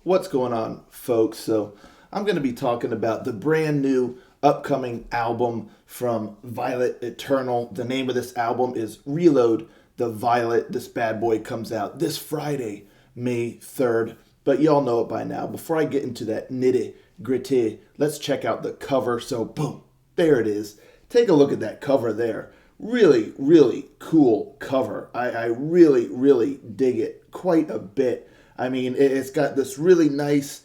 What's going on, folks? So, I'm going to be talking about the brand new upcoming album from Violet Eternal. The name of this album is Reload the Violet. This bad boy comes out this Friday, May 3rd. But y'all know it by now. Before I get into that nitty gritty, let's check out the cover. So, boom, there it is. Take a look at that cover there. Really, really cool cover. I really, really dig it quite a bit. I mean, it's got this really nice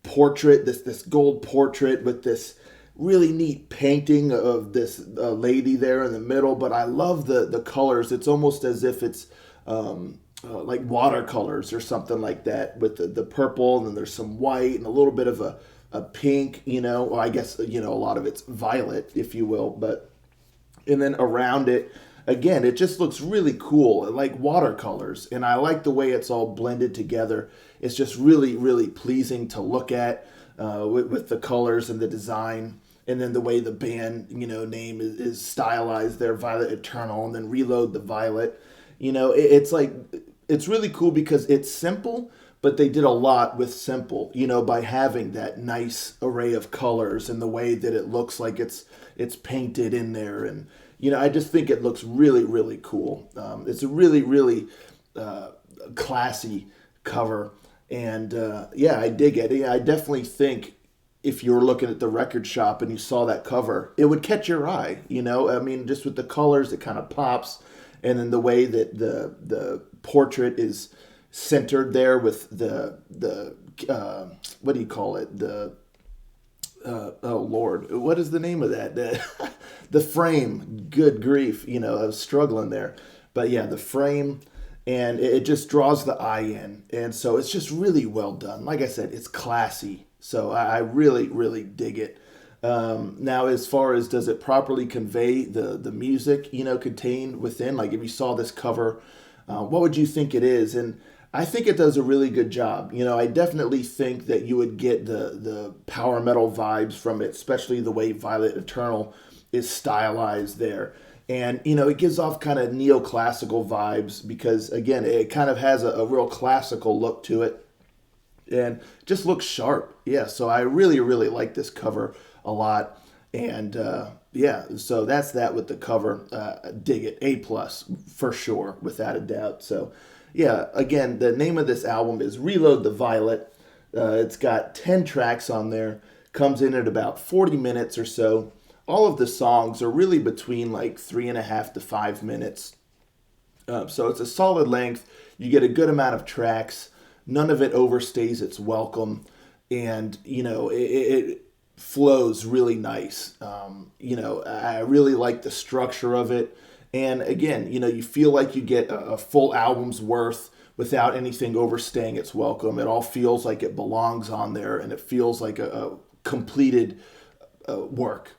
portrait, this gold portrait with this really neat painting of this lady there in the middle. But I love the colors. It's almost as if it's like watercolors or something like that with the purple, and then there's some white and a little bit of a pink, well, I guess, a lot of it's violet, if you will. But and then around it, again, it just looks really cool, like watercolors, and I like the way it's all blended together. It's just really, really pleasing to look at with the colors and the design, and then the way the band name is stylized there, Violet Eternal, and then Reload the Violet. It's like, it's really cool because it's simple, but they did a lot with simple, by having that nice array of colors and the way that it looks like it's painted in there. And I just think it looks really, really cool. It's a really, really classy cover, and yeah, I dig it. Yeah, I definitely think if you were looking at the record shop and you saw that cover, it would catch your eye. I mean, just with the colors, it kind of pops, and then the way that the portrait is centered there with the what do you call it, the oh Lord, what is the name of that? The frame. Good grief, I was struggling there, but yeah, the frame, and it just draws the eye in, and so it's just really well done. Like I said, it's classy, so I really, really dig it. Now, as far as does it properly convey the music, contained within, like if you saw this cover, what would you think it is? And I think it does a really good job. I definitely think that you would get the power metal vibes from it, especially the way Violet Eternal is stylized there. And, it gives off kind of neoclassical vibes because, again, it kind of has a real classical look to it and just looks sharp. Yeah, so I really, really like this cover a lot. And yeah, so that's that with the cover. Dig it. A plus for sure, without a doubt. So yeah, again, the name of this album is Reload the Violet. It's got 10 tracks on there, comes in at about 40 minutes or so. All of the songs are really between like 3.5 to 5 minutes. So it's a solid length. You get a good amount of tracks. None of it overstays its welcome. And, it flows really nice. I really like the structure of it. And again, you feel like you get a full album's worth without anything overstaying its welcome. It all feels like it belongs on there, and it feels like a completed work.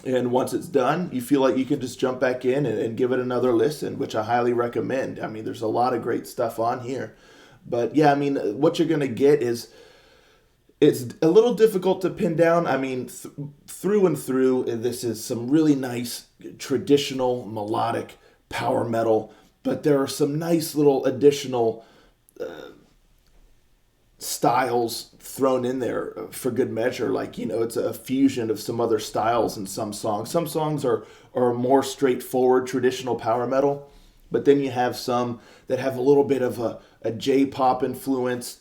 And once it's done, you feel like you can just jump back in and give it another listen, which I highly recommend. I mean, there's a lot of great stuff on here. But yeah, I mean, what you're going to get is, it's a little difficult to pin down. I mean, through and through, this is some really nice traditional melodic power metal, but there are some nice little additional styles thrown in there for good measure. Like, it's a fusion of some other styles in some songs. Some songs are more straightforward traditional power metal, but then you have some that have a little bit of a J-pop influence,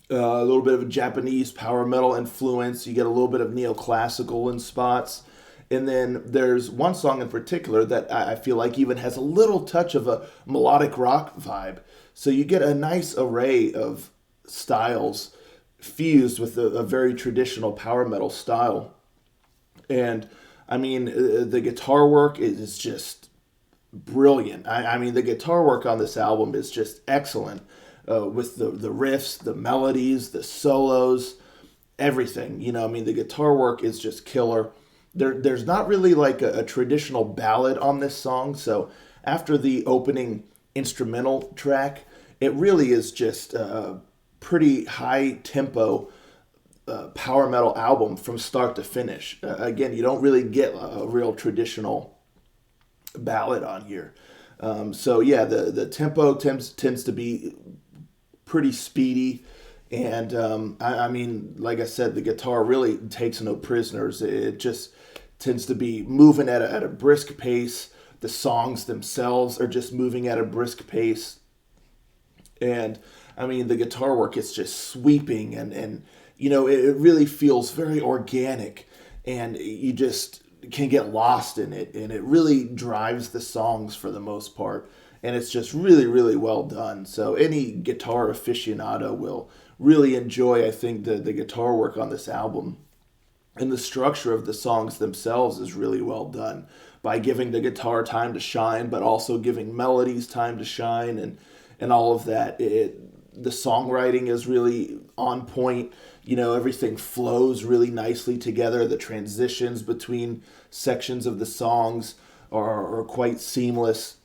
a little bit of a Japanese power metal influence. You get a little bit of neoclassical in spots. And then there's one song in particular that I feel like even has a little touch of a melodic rock vibe. So you get a nice array of styles fused with a very traditional power metal style. And I mean, the guitar work is just brilliant. I mean, the guitar work on this album is just excellent. With the riffs, the melodies, the solos, everything. I mean, the guitar work is just killer. There's not really like a traditional ballad on this song, so after the opening instrumental track, it really is just a pretty high tempo power metal album from start to finish. Again, you don't really get a real traditional ballad on here. So yeah, the tempo tends to be pretty speedy, And I mean, like I said, the guitar really takes no prisoners. It just tends to be moving at a brisk pace. The songs themselves are just moving at a brisk pace. And I mean, the guitar work is just sweeping, and it really feels very organic, and you just can get lost in it, and it really drives the songs for the most part. And it's just really, really well done. So any guitar aficionado will really enjoy, I think, the guitar work on this album. And the structure of the songs themselves is really well done by giving the guitar time to shine, but also giving melodies time to shine, and all of that. The songwriting is really on point. Everything flows really nicely together. The transitions between sections of the songs are quite seamless,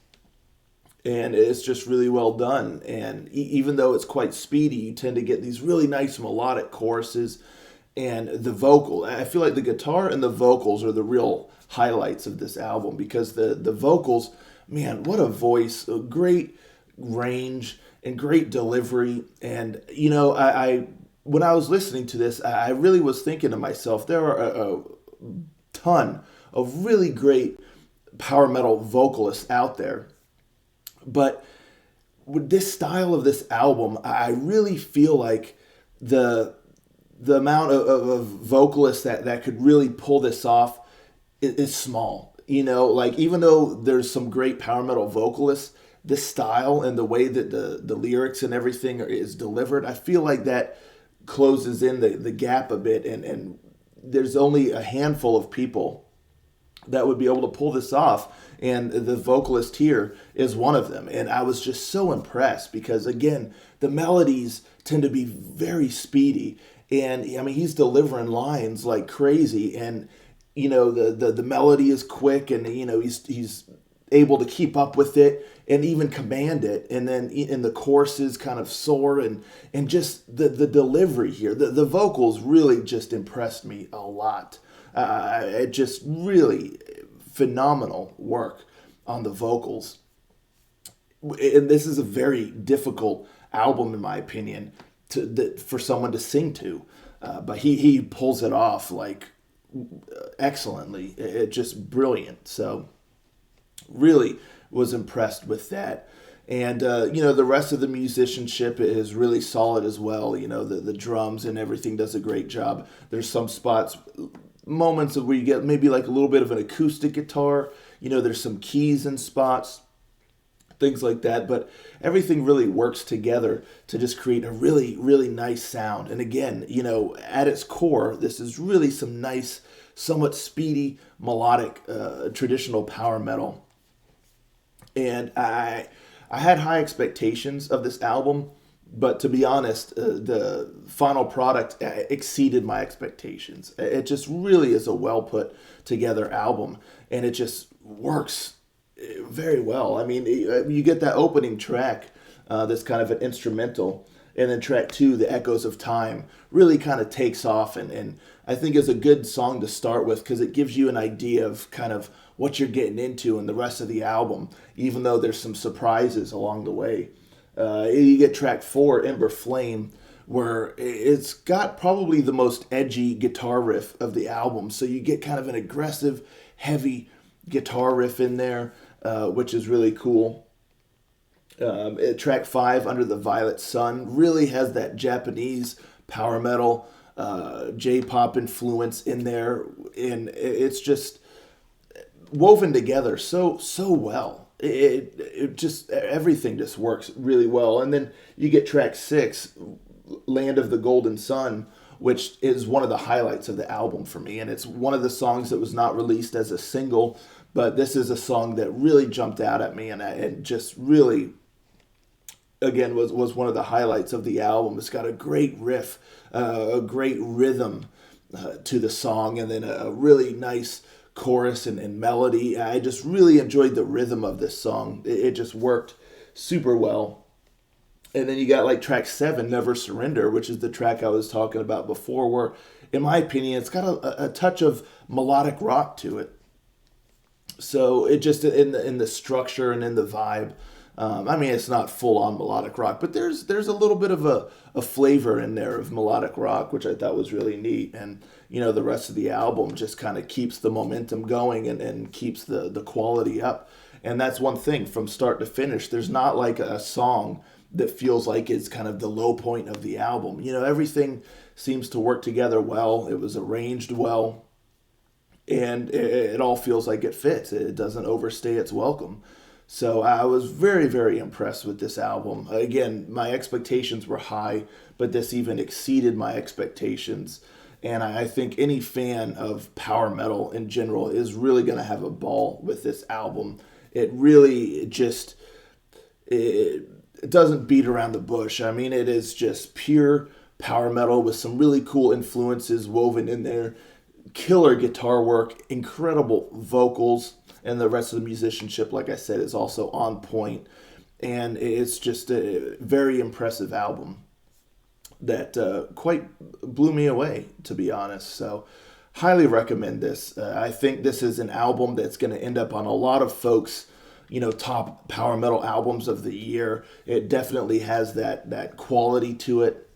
and it's just really well done. And even though it's quite speedy, you tend to get these really nice melodic choruses. And the vocal, I feel like the guitar and the vocals are the real highlights of this album, because the vocals, man, what a voice, a great range and great delivery. And I when I was listening to this, I really was thinking to myself, there are a ton of really great power metal vocalists out there, but with this style of this album, I really feel like the amount of vocalists that could really pull this off is small. Like, even though there's some great power metal vocalists, this style and the way that the lyrics and everything is delivered, I feel like that closes in the gap a bit, and there's only a handful of people that would be able to pull this off, and the vocalist here is one of them. And I was just so impressed, because again, the melodies tend to be very speedy, and I mean, he's delivering lines like crazy, and the melody is quick, and he's able to keep up with it and even command it, and then in the choruses kind of soar, and just the delivery here, the vocals really just impressed me a lot. It just really phenomenal work on the vocals. And this is a very difficult album, in my opinion, for someone to sing to. But he pulls it off like excellently. It just brilliant. So really was impressed with that. And, the rest of the musicianship is really solid as well. The drums and everything does a great job. There's some spots, moments where you get maybe like a little bit of an acoustic guitar. There's some keys in spots, things like that. But everything really works together to just create a really, really nice sound. And again, at its core, this is really some nice, somewhat speedy, melodic, traditional power metal. And I had high expectations of this album, but to be honest, the final product exceeded my expectations. It just really is a well put together album, and it just works very well. I mean, you get that opening track that's kind of an instrumental, and then track 2, The Echoes of Time, really kind of takes off, and I think is a good song to start with, because it gives you an idea of kind of what you're getting into in the rest of the album, even though there's some surprises along the way. You get track 4, Ember Flame, where it's got probably the most edgy guitar riff of the album. So you get kind of an aggressive, heavy guitar riff in there, which is really cool. Track 5, Under the Violet Sun, really has that Japanese power metal, J-pop influence in there, and it's just woven together so well. It just, everything just works really well. And then you get track 6, Land of the Golden Sun, which is one of the highlights of the album for me, and it's one of the songs that was not released as a single, but this is a song that really jumped out at me, and just really, again, was one of the highlights of the album. It's got a great riff, a great rhythm to the song, and then a really nice chorus and melody. I just really enjoyed the rhythm of this song. It just worked super well. And then you got like track 7, Never Surrender, which is the track I was talking about before, where, in my opinion, it's got a touch of melodic rock to it. So it just, in the structure and in the vibe, I mean, it's not full on melodic rock, but there's a little bit of a flavor in there of melodic rock, which I thought was really neat. And the rest of the album just kind of keeps the momentum going and keeps the quality up. And that's one thing from start to finish. There's not like a song that feels like it's kind of the low point of the album. Everything seems to work together well. It was arranged well, and it all feels like it fits. It doesn't overstay its welcome. So I was very, very impressed with this album. Again, my expectations were high, but this even exceeded my expectations. And I think any fan of power metal in general is really going to have a ball with this album. It really just it doesn't beat around the bush. I mean, it is just pure power metal with some really cool influences woven in there. Killer guitar work, incredible vocals, and the rest of the musicianship, like I said, is also on point. And it's just a very impressive album that quite blew me away, to be honest. So, highly recommend this. I think this is an album that's going to end up on a lot of folks' top power metal albums of the year. It definitely has that quality to it,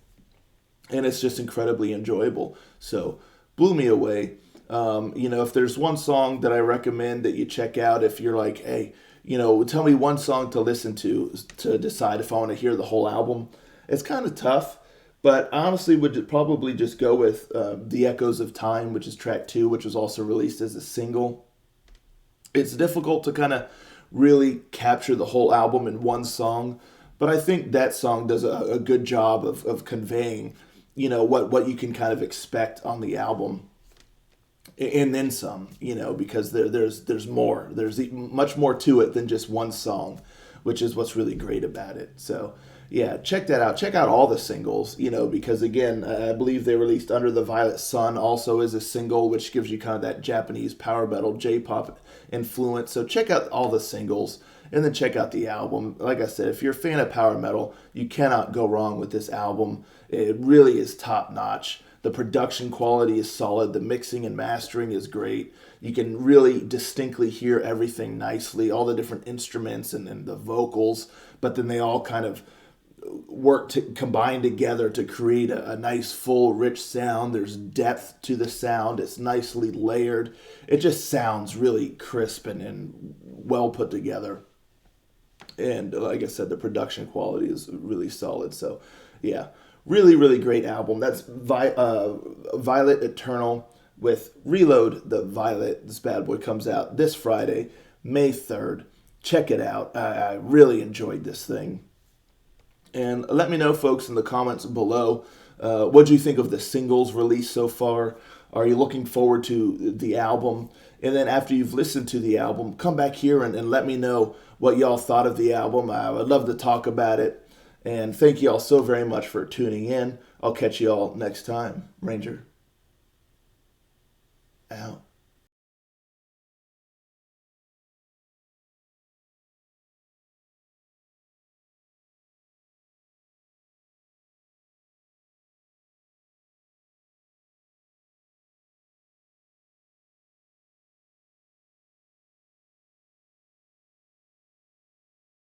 and it's just incredibly enjoyable. So, blew me away. If there's one song that I recommend that you check out, if you're like, hey, tell me one song to listen to decide if I want to hear the whole album. It's kind of tough, but honestly would probably just go with The Echoes of Time, which is track 2, which was also released as a single. It's difficult to kind of really capture the whole album in one song, but I think that song does a good job of conveying, what you can kind of expect on the album. And then some, because there's more. There's much more to it than just one song, which is what's really great about it. So, yeah, check that out. Check out all the singles, because again, I believe they released Under the Violet Sun also as a single, which gives you kind of that Japanese power metal, J-pop influence. So check out all the singles and then check out the album. Like I said, if you're a fan of power metal, you cannot go wrong with this album. It really is top notch. The production quality is solid. The mixing and mastering is great. You can really distinctly hear everything nicely, all the different instruments and the vocals, but then they all kind of work to combine together to create a nice, full, rich sound. There's depth to the sound. It's nicely layered. It just sounds really crisp and well put together. And like I said, the production quality is really solid. So, yeah. Really, really great album. That's Violet Eternal with Reload the Violet. This bad boy comes out this Friday, May 3rd. Check it out. I really enjoyed this thing. And let me know, folks, in the comments below, what do you think of the singles released so far? Are you looking forward to the album? And then after you've listened to the album, come back here and let me know what y'all thought of the album. I would love to talk about it. And thank you all so very much for tuning in. I'll catch you all next time. Ranger out.